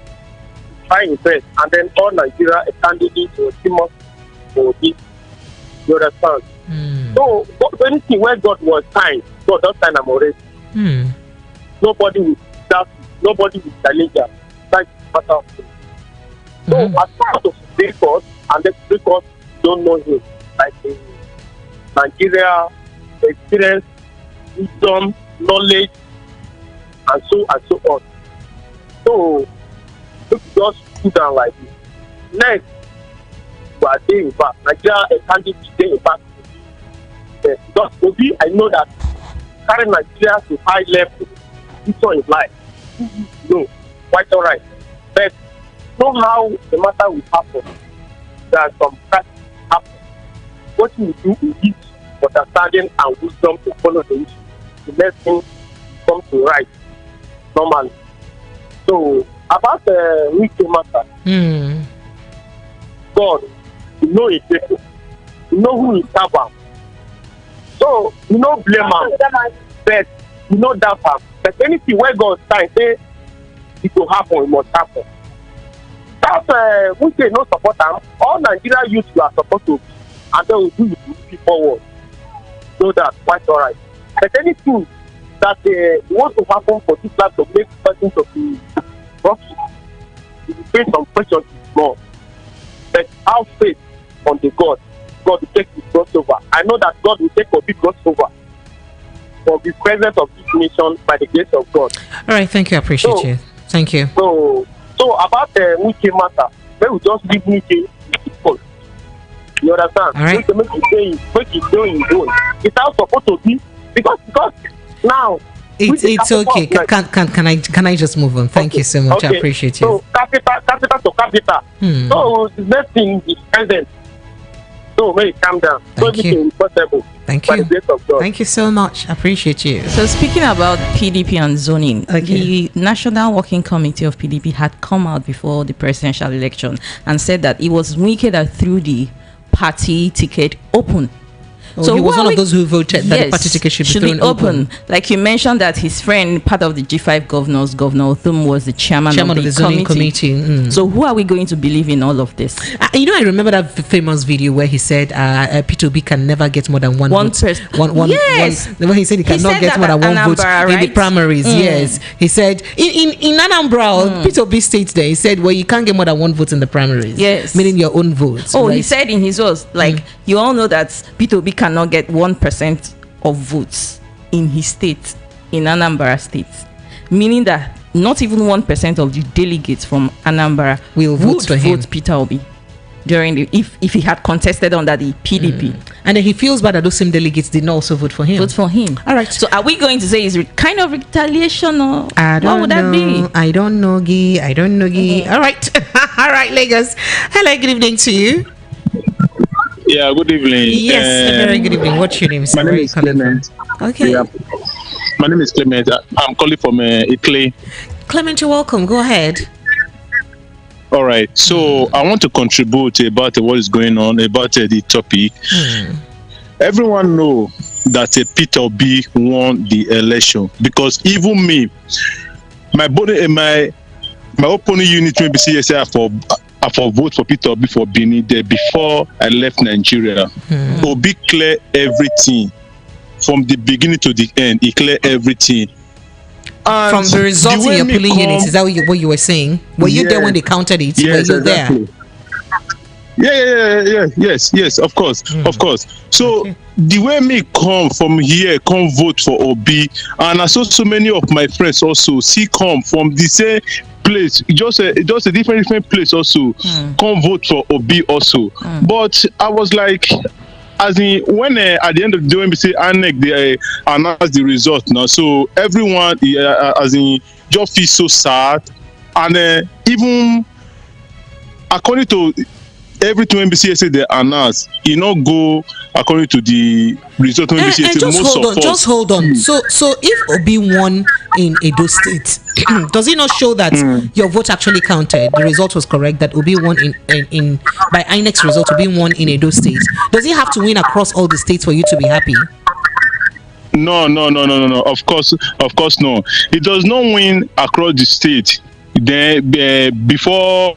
trying best, and then all Nigeria candidates will team up for this. You understand? So anything where God was kind, God don't sign them already. Nobody will doubt it. Nobody will challenge us. That's the matter of things. So as part of records, and the records don't know him, like in Nigeria, experience, wisdom, knowledge, and so on. So let's just put down like this. Next, we are there back. Nigeria a candidate there back. Just maybe I know that carrying Nigeria to high level, this one is life. No, quite all right. But know how the matter will happen. There are some practice happen. What you do is use understanding and wisdom to follow the issue. To let things come to right normally. So about the weekly matter, God, you know it people. You know who is serve. So you know blame him, but you know that him. But anything where God sign say it will happen, it must happen. That's we say no support them. All Nigeria youth you are supposed to be, and then we do it moving forward. So that's quite alright. But anything that wants to happen for this life to make person to be profit, you will face some questions more. But have faith on the God. God will take his crossover. I know that God will take a big crossover for the presence of this nation by the grace of God. All right, thank you. I appreciate you. Thank you. So about the Wike matter, they will just leave Wike first. You understand? All right. Make it doing his own. It's how supposed to be because now it's okay. Can I just move on? Thank you so much. I appreciate you. So capital to capital. So the next thing is present. So may it calm down. Thank you. Possible. Thank you. Thank you so much. I appreciate you. So speaking about PDP and zoning, the National Working Committee of PDP had come out before the presidential election and said that it was Wike that threw the party ticket open. So he was one of those who voted that the party ticket should be open. Like you mentioned that his friend, part of the G5 governors, Governor Othum, was the chairman of the zoning committee. So who are we going to believe in all of this? I remember that famous video where he said Peter Obi can never get more than one vote. Yes. When he said he cannot get more than one vote in the primaries. Yes. He said in Anambra, Peter Obi states there, he said, well, you can't get more than one vote in the primaries. Yes. Meaning your own votes. Oh, right? He said in his words, you all know that Peter Obi cannot get 1% of votes in his state, in Anambra state. Meaning that not even 1% of the delegates from Anambra will vote for him. Peter Obi during if he had contested under the PDP. And then he feels bad that those same delegates did not also vote for him. All right. So are we going to say it's kind of retaliation, or what would that be? I don't know, Gee. All right. All right, Lagos. Hello, good evening to you. Yeah, good evening. Yes, very good evening. What's your name, sir? My name is Clement. Okay. Yeah. My name is Clement. I'm calling from Italy. Clement, you're welcome. Go ahead. All right. So I want to contribute about what is going on about the topic. Everyone know that Peter Obi won the election, because even me, my opponent unit maybe CSI for vote for Peter Obi for Benin there before I left Nigeria. Obi clear everything from the beginning to the end. He clear everything. And from the results in your polling units, is that what you were saying? Were you there when they counted it? Yes, were you exactly. there? Yes, of course. So the way me come from here, come vote for Obi, and I saw so many of my friends also come from the same place, just a different place also, come vote for Obi also. But I was like, as in when at the end of the day when we say INEC they announce the result now, so everyone as in just feel so sad, and even according to everything NBC say they announce, go according to the result. Just hold on. So if Obi won in Edo State, does it not show that your vote actually counted? The result was correct. That Obi won in by INEC's result, Obi won in Edo State. Does he have to win across all the states for you to be happy? No. Of course no. He does not win across the state. Then before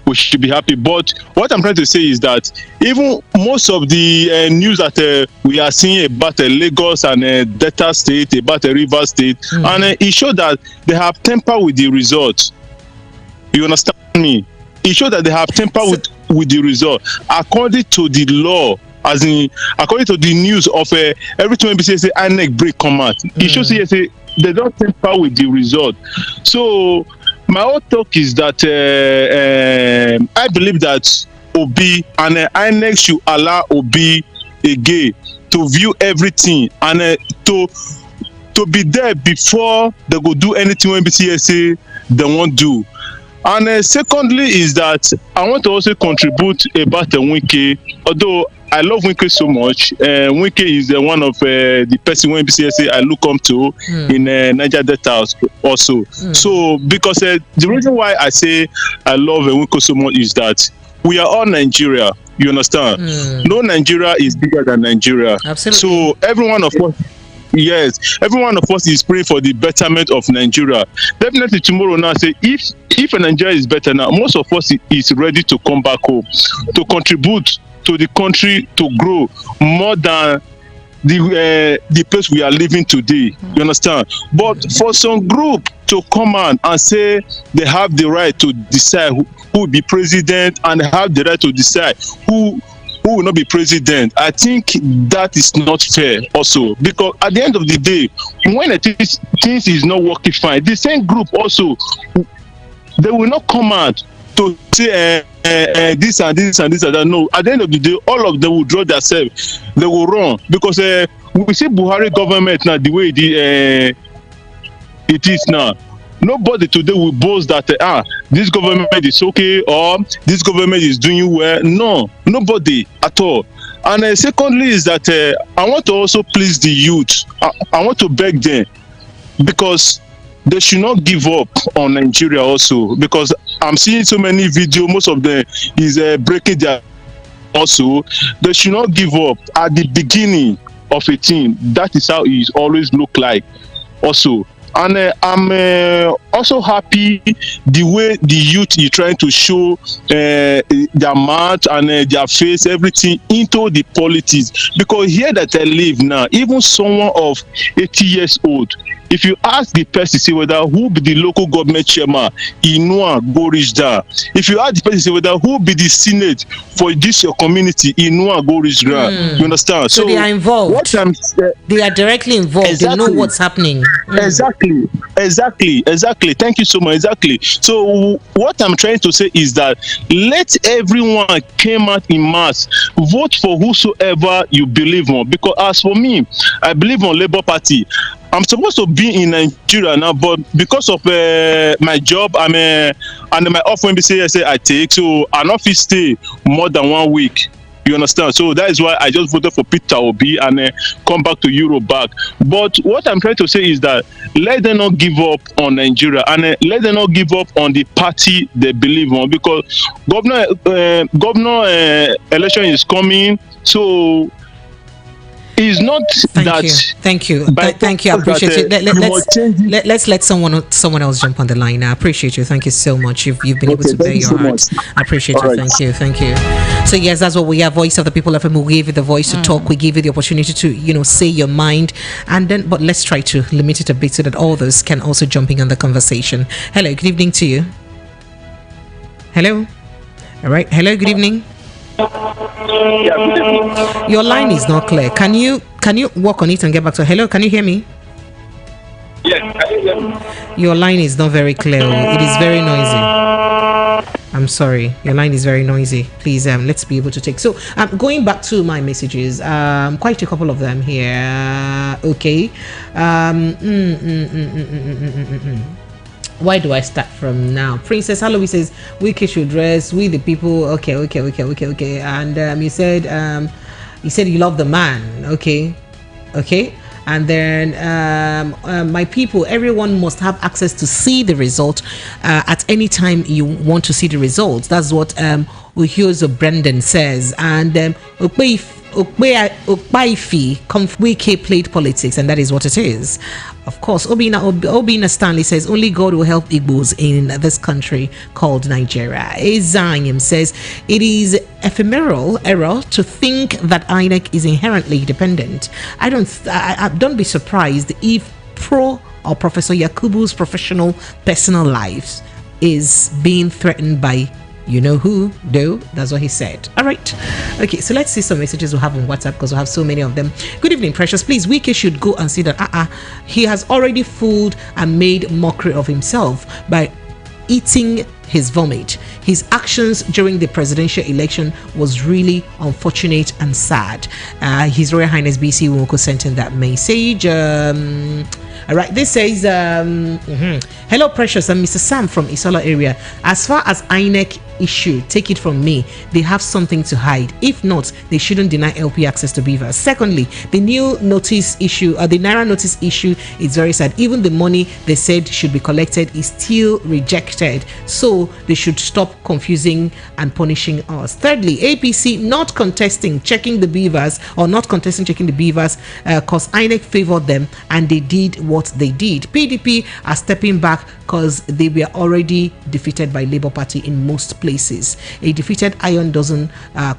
we should be happy. But what I'm trying to say is that even most of the news that we are seeing about Lagos and Delta State, about Rivers State, and it showed that they have tempered with the result. You understand me? It showed that they have tempered with the result according to the law. As in, according to the news of every time say INEC break command, it shows here say they don't temper with the result. So my whole talk is that I believe that Obi and INEC should allow Obi again to view everything and to be there before they go do anything when BCSA they won't do. And secondly is that I want to also contribute about Wike, although I love Wike so much. Wike is one of the person when BCSA I look up to in Niger Delta also. So because the reason why I say I love Wike so much is that we are all Nigeria. You understand? No Nigeria is bigger than Nigeria. Absolutely. So every one of us. Yes, every one of us is praying for the betterment of Nigeria. Definitely tomorrow now say if Nigeria is better now, most of us is ready to come back home to contribute to the country to grow more than the place we are living today. You understand? But for some group to come on and say they have the right to decide who will be president and they have the right to decide who will not be president, I think that is not fair also, because at the end of the day, when things is not working fine, the same group also, they will not come out to say this and this and this and that. No, at the end of the day, all of them will draw themselves, they will run, because we see Buhari government now the way it is now. Nobody today will boast that this government is okay or this government is doing well. No, nobody at all. And secondly is that I want to also please the youth. I want to beg them, because they should not give up on Nigeria also, because I'm seeing so many videos, most of them is breaking their also, they should not give up at the beginning of a thing. That is how it always look like also. And I'm also happy the way the youth is trying to show their mouth and their face, everything into the politics. Because here that I live now, even someone of 80 years old, if you ask the person, say whether who be the local government chairman, he know go reach there. If you ask the person, say whether who be the senate for this your community, he know go reach there. You understand? So they are involved. They are directly involved. Exactly. They know what's happening. Exactly. Thank you so much. Exactly. So what I'm trying to say is that let everyone come out in mass, vote for whosoever you believe on. Because as for me, I believe on Labour Party. I'm supposed to be in Nigeria now, but because of my job, and my off when say I take, so I not fit stay more than 1 week. You understand? So that is why I just voted for Peter Obi and come back to Europe back. But what I'm trying to say is that let them not give up on Nigeria and let them not give up on the party they believe on, because governor election is coming. So it's not Thank you. I appreciate it. Let's let someone else jump on the line. I appreciate you. Thank you so much. You've been able to bear your heart. I appreciate you. Right. Thank you. So yes, that's what we are. Voice of the People FM. We give you the voice to talk. We give you the opportunity to say your mind, and then but let's try to limit it a bit so that others can also jump in on the conversation. Hello, good evening to you. Hello. All right. Hello, good evening. Your line is not clear. Can you work on it and get back to hello? Can you hear me? Yes, can you hear me? Your line is not very clear. It is very noisy. I'm sorry. Your line is very noisy. Please, let's be able to take. So, going back to my messages, quite a couple of them here. Okay. Why do I start from now? Princess Halloween says Wike should dress. We the people. Okay. And you said you love the man. Okay. And then my people, everyone must have access to see the result at any time you want to see the results. That's what Uhiozo Brendan says. And Okpaifi Wike played politics, and that is what it is. Of course, Obina Stanley says only God will help Igbos in this country called Nigeria. Ezanyim says it is ephemeral error to think that INEC is inherently dependent. I don't be surprised if Professor Yakubu's professional personal life is being threatened by you know who, though. That's what he said. All right. Okay, so let's see some messages we have on WhatsApp because we have so many of them. Good evening, Precious. Please, Wike should go and see that he has already fooled and made mockery of himself by eating his vomit. His actions during the presidential election was really unfortunate and sad. His Royal Highness BC Woko sent in that message. All right, this says, hello, Precious. I'm Mr. Sam from Isola area. As far as INEC issue, take it from me, they have something to hide. If not, they shouldn't deny LP access to beavers. Secondly, the new notice issue, the Naira notice issue is very sad. Even the money they said should be collected is still rejected. So they should stop confusing and punishing us. Thirdly, APC not contesting checking the beavers because INEC favored them and they did what they did. PDP are stepping back because they were already defeated by Labour Party in most places. A defeated iron doesn't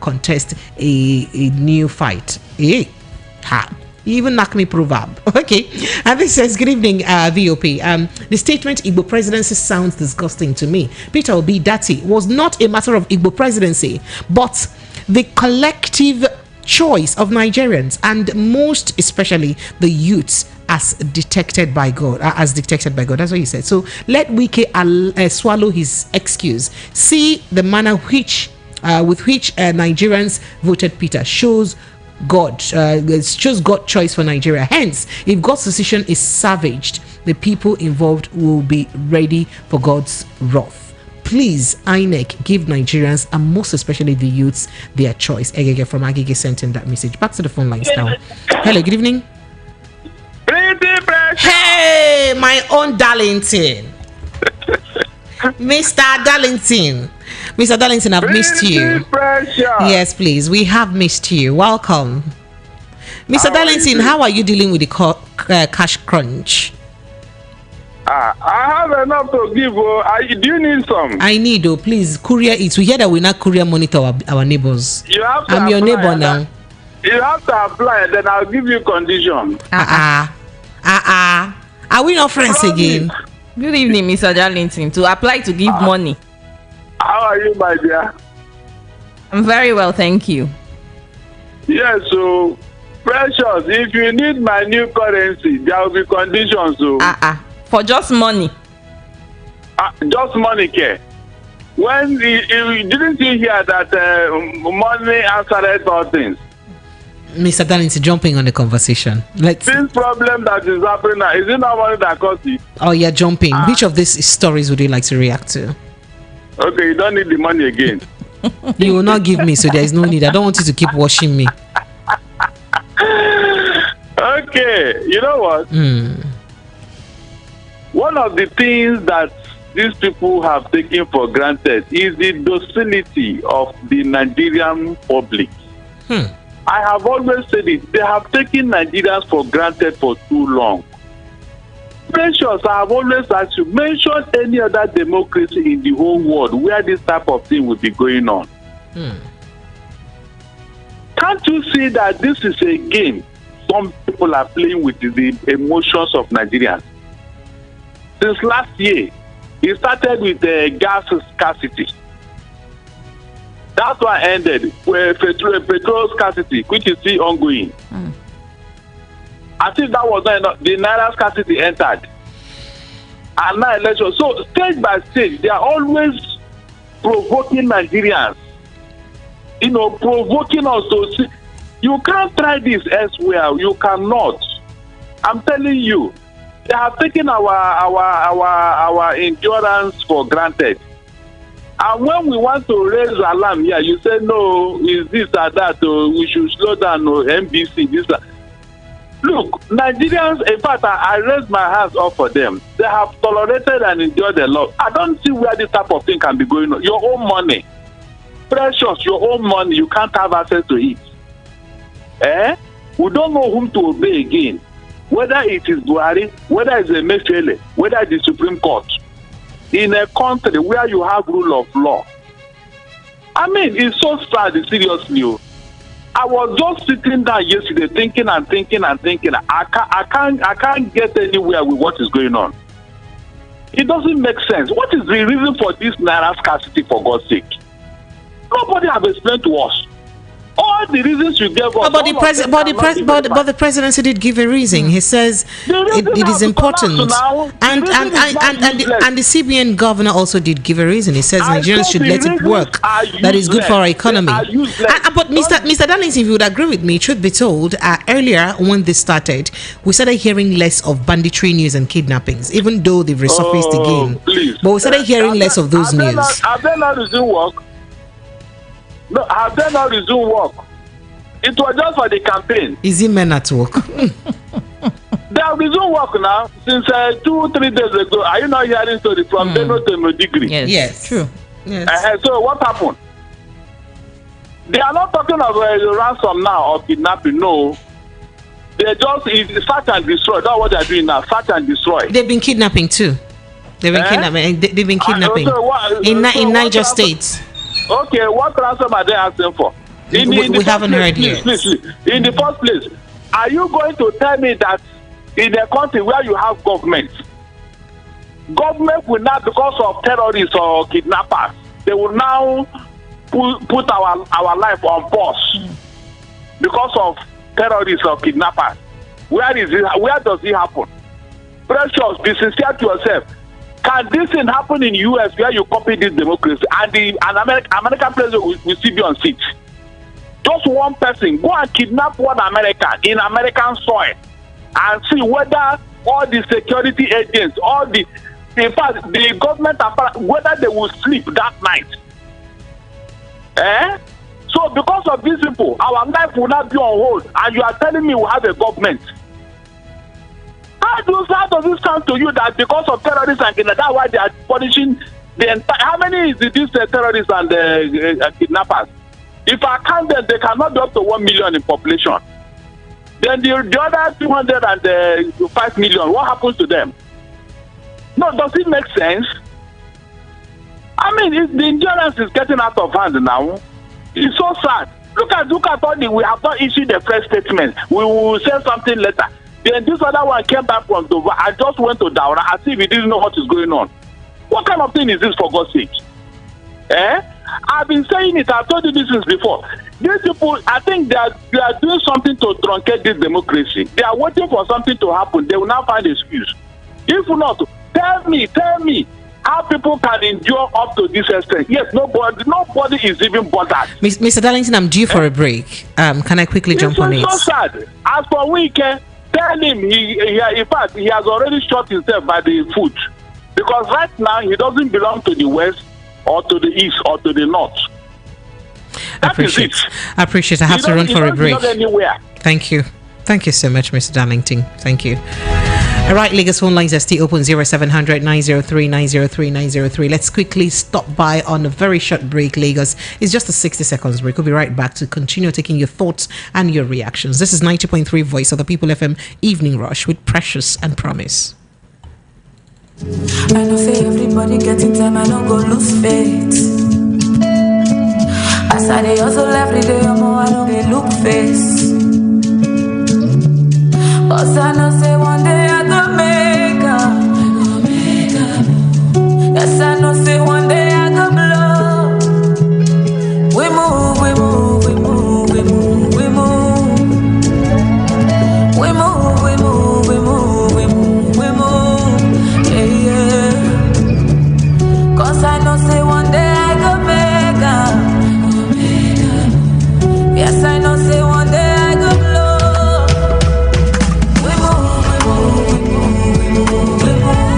contest a new fight. Even Nakni proverb. Okay. And this says, good evening, VOP. The statement Igbo presidency sounds disgusting to me. Peter Obi Dati was not a matter of Igbo presidency, but the collective choice of Nigerians and most especially the youths as detected by God. That's what he said. So let Wike swallow his excuse. See the manner with which Nigerians voted Peter shows God choice for Nigeria. Hence, if God's decision is savaged, the people involved will be ready for God's wrath. Please, INEC, give Nigerians and most especially the youths their choice. Egege from Agege sent in that message. Back to the phone lines now. Hello, good evening. Hey, my own Darlington. Mr. Darlington, I've missed you. Precious. Yes, please. We have missed you. Welcome. Mr. Darlington, how are you dealing with the cash crunch? I have enough to give. Do you need some? I need, please. Courier it. We hear that we not courier monitor our neighbors. You have to I'm your neighbor now. You have to apply, then I'll give you condition. Are we not friends again? Good evening, Mr. Darlington. To apply to give money. How are you, my dear? I'm very well, thank you. Yes, so Precious, if you need my new currency, there will be conditions. So for just money. Just money, care. When you didn't you hear that money answered all things? Mr. Darlington, jumping on the conversation. This problem that is happening now, is it not money that costs you? Oh, you're jumping. Which of these stories would you like to react to? Okay, you don't need the money again. You will not give me, so there is no need. I don't want you to keep washing me. Okay, you know what? One of the things that these people have taken for granted is the docility of the Nigerian public. I have always said it. They have taken Nigerians for granted for too long. Precious, I have always asked you, mention any other democracy in the whole world where this type of thing will be going on. Can't you see that this is a game some people are playing with the emotions of Nigerians? Since last year, it started with gas scarcity. That's why ended with petrol scarcity, which is still ongoing. I think that was not enough. The Naira scarcity entered. And now election. So stage by stage, they are always provoking Nigerians. Provoking us to see. You can't try this elsewhere. You cannot. I'm telling you, they have taken our endurance for granted. And when we want to raise alarm here, you say no, is this or that, or we should slow down, or MBC, this. Look, Nigerians, in fact, I raise my hands up for them. They have tolerated and endured a lot. I don't see where this type of thing can be going on. Your own money, Precious, your own money, you can't have access to it. We don't know whom to obey again. Whether it is Buhari, whether it's a Mefele, whether it's the Supreme Court. In a country where you have rule of law. I mean, it's so sad, seriously. I was just sitting down yesterday thinking. I can't get anywhere with what is going on. It doesn't make sense. What is the reason for this Naira scarcity, for God's sake? Nobody has explained to us. All the reasons you gave us. But the presidency did give a reason. He says it is important, and the CBN governor also did give a reason. He says Nigerians should let it work. That is good for our economy. But Mr. Darlington, if you would agree with me, truth be told, earlier when this started, we started hearing less of banditry news and kidnappings, even though they've resurfaced again. Please. But we started hearing less of those news. Have they not resumed work? No, have they not resumed work? It was just for the campaign. Is it men at work? They have resumed work now since 2-3 days ago. Are you not hearing story from Beno to Modigri? Yes, true. Yes. So what happened? They are not talking of ransom now or kidnapping. No, they just search and destroy. That's what they are doing now. Search and destroy. They've been kidnapping too. They've been kidnapping. They've been kidnapping in Niger State. Okay, what ransom are they asking for? We haven't heard yet. Please. In the first place, are you going to tell me that in a country where you have government will not, because of terrorists or kidnappers, they will now put our life on pause because of terrorists or kidnappers? Where is it? Where does it happen? Precious, be sincere to yourself. Can this thing happen in US where you copy this democracy and an American president will still be on seat? Just one person go and kidnap one American in American soil and see whether all the security agents, in fact, the government, whether they will sleep that night. So because of these people, our life will not be on hold, and you are telling me we have a government. How does this come to you that because of terrorists and kidnappers, that's why they are punishing the entire? How many is these terrorists and kidnappers? If I count them, they cannot be up to 1 million in population. Then the other 205 million, what happens to them? No, does it make sense? I mean, the insurance is getting out of hand now. It's so sad. Look at all we have not issued the first statement. We will say something later. Then this other one came back from Dover. I just went to Daura as if he didn't know what is going on. What kind of thing is this, for God's sake? I've been saying it. I've told you this since before. These people, I think they are doing something to truncate this democracy. They are waiting for something to happen. They will now find an excuse. If not, tell me how people can endure up to this extent. Yes, nobody is even bothered. Mr. Darlington, I'm due for a break. Can I quickly jump on it? It's so sad. As for Wike, tell him in fact, he has already shot himself by the foot. Because right now, he doesn't belong to the West or to the East or to the North. I appreciate it. I have to run for a break. Thank you. Thank you so much, Mr. Darlington. Thank you. All right, Lagos phone lines are still open, 0700 903 903 903. Let's quickly stop by on a very short break, Lagos. It's just a 60 seconds break. We'll be right back to continue taking your thoughts and your reactions. This is 90.3 Voice of the People FM Evening Rush with Precious and Promise. I know say everybody getting time, I don't go lose faith. As I dey hustle every day, I don't get look face. Cause I know say one day I go make up. Yes, I know say one day I go blow. We move, we move, we move, we move, we move. We move, we move, we move, we move, we move. Yeah, yeah. Cause I know say one day I go make up. Yes, I know say one day I go blow. We move, we move, we move, we move, we move.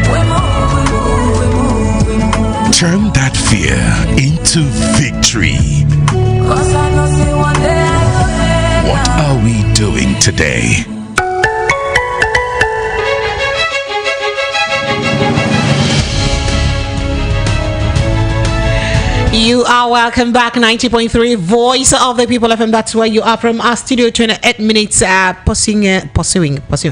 We move, we move, we move, we move. Turn that fear into victory. Cause I know say one day I go make What are we doing today? You are welcome back. 90.3 Voice of the People FM. That's where you are from. Our studio 28 minutes pursuing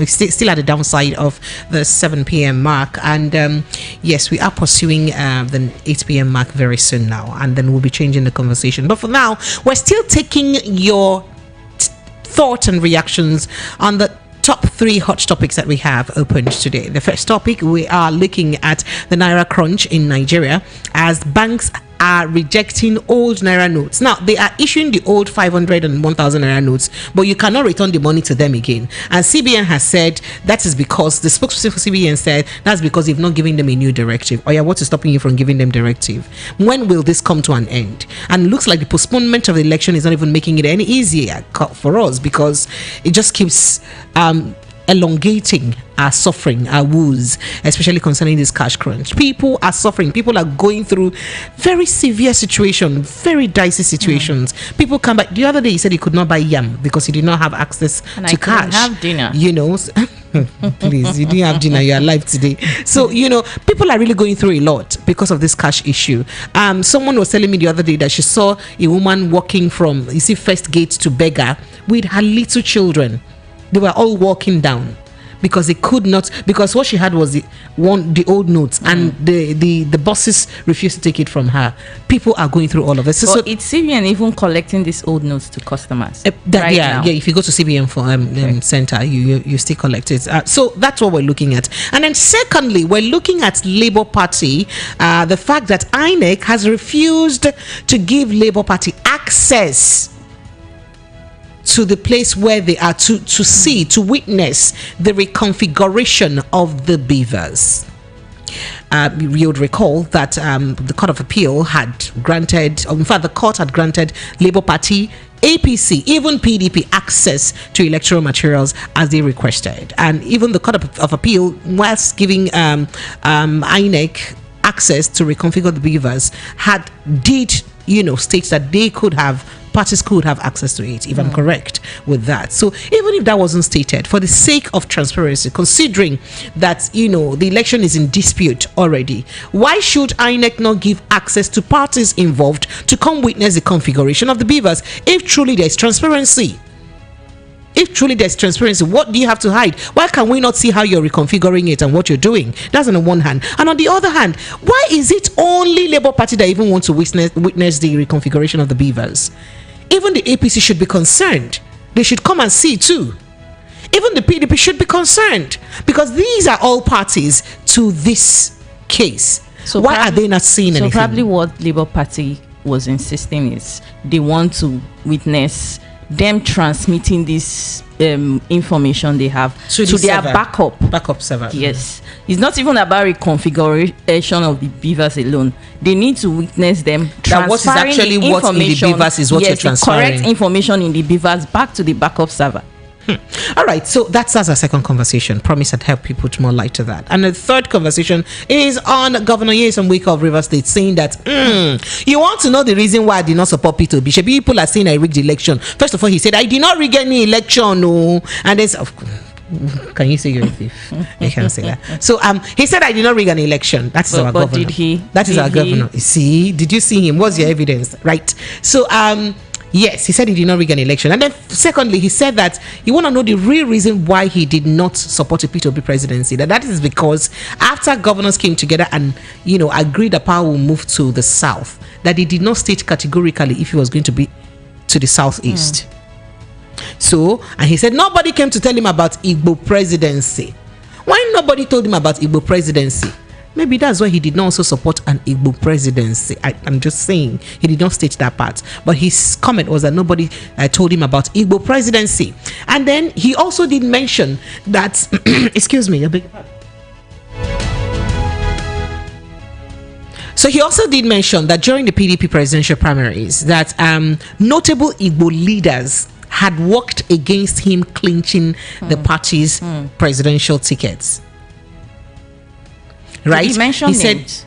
still at the downside of the 7 p.m. mark. And yes, we are pursuing the 8 p.m. mark very soon now. And then we'll be changing the conversation. But for now, we're still taking your thoughts and reactions on the top 3 hot topics that we have opened today. The first topic, we are looking at the Naira crunch in Nigeria as banks are rejecting old Naira notes. Now, they are issuing the old 500 and 1,000 Naira notes, but you cannot return the money to them again. And CBN has said that is because, the spokesperson for CBN said, that's because you've not given them a new directive. Oh yeah, what is stopping you from giving them directive? When will this come to an end? And it looks like the postponement of the election is not even making it any easier for us, because it just keeps elongating our suffering, our woes, especially concerning this cash crunch. People are suffering. People are going through very severe situations, very dicey situations. People come back. The other day he said he could not buy yam because he did not have access to cash. Have dinner. You know, please, you didn't have dinner. You're alive today. So, you know, people are really going through a lot because of this cash issue. Someone was telling me the other day that she saw a woman walking from, you see, First Gate to Beggar with her little children. They were all walking down because they could not, because what she had was the old notes, and the bosses refused to take it from her. People are going through all of this. So it's CBN even collecting these old notes to customers. Now. If you go to CBN for center, you still collect it. So that's what we're looking at. And then secondly, we're looking at Labour Party. The fact that INEC has refused to give Labour Party access to the place where they are to witness the reconfiguration of the beavers. You would recall that the Court of Appeal had granted, or in fact the court had granted Labour Party, APC, even PDP access to electoral materials as they requested. And even the Court of Appeal was giving INEC access to reconfigure the beavers, state that parties could have access to it, if I'm correct. with that. So even if that wasn't stated, for the sake of transparency, considering that the election is in dispute already, why should INEC not give access to parties involved to come witness the configuration of the beavers if truly there is transparency? If truly there's transparency, what do you have to hide? Why can we not see how you're reconfiguring it and what you're doing? That's on the one hand. And on the other hand, why is it only Labour Party that even wants to witness the reconfiguration of the beavers? Even the APC should be concerned. They should come and see too. Even the PDP should be concerned, because these are all parties to this case. So why are they not seeing anything? So probably what Labour Party was insisting is they want to witness them transmitting this information they have to their backup server. Yes, it's not even about reconfiguration of the beavers alone. They need to witness them transferring what is actually the what in the beavers is what you're transferring. The correct information in the beavers back to the backup server. All right, so that's our second conversation. Promise I'd help you put more light to that. And the third conversation is on Governor Nyesom Wike of Rivers State, saying that you want to know the reason why I did not support Peter Obi. People are saying I rigged the election. First of all, he said I did not rig any election, no. And then can you say you're a thief? I can't say that. So he said I did not rig an election. That is our governor. Did he? That is our governor. You see, did you see him? What's your evidence? Right. So yes, he said he did not rig an election. And then secondly, he said that you want to know the real reason why he did not support a P2B presidency. That is because after governors came together and agreed that power will move to the south, that he did not state categorically if he was going to be to the southeast. So, and he said nobody came to tell him about Igbo presidency. Why nobody told him about Igbo presidency? Maybe that's why he did not also support an Igbo presidency. I'm just saying, he did not state that part. But his comment was that nobody told him about Igbo presidency. And then he also did mention that, excuse me, I beg your pardon. So he also did mention that during the PDP presidential primaries, that notable Igbo leaders had worked against him clinching the party's presidential tickets. Right? Did he mention said names?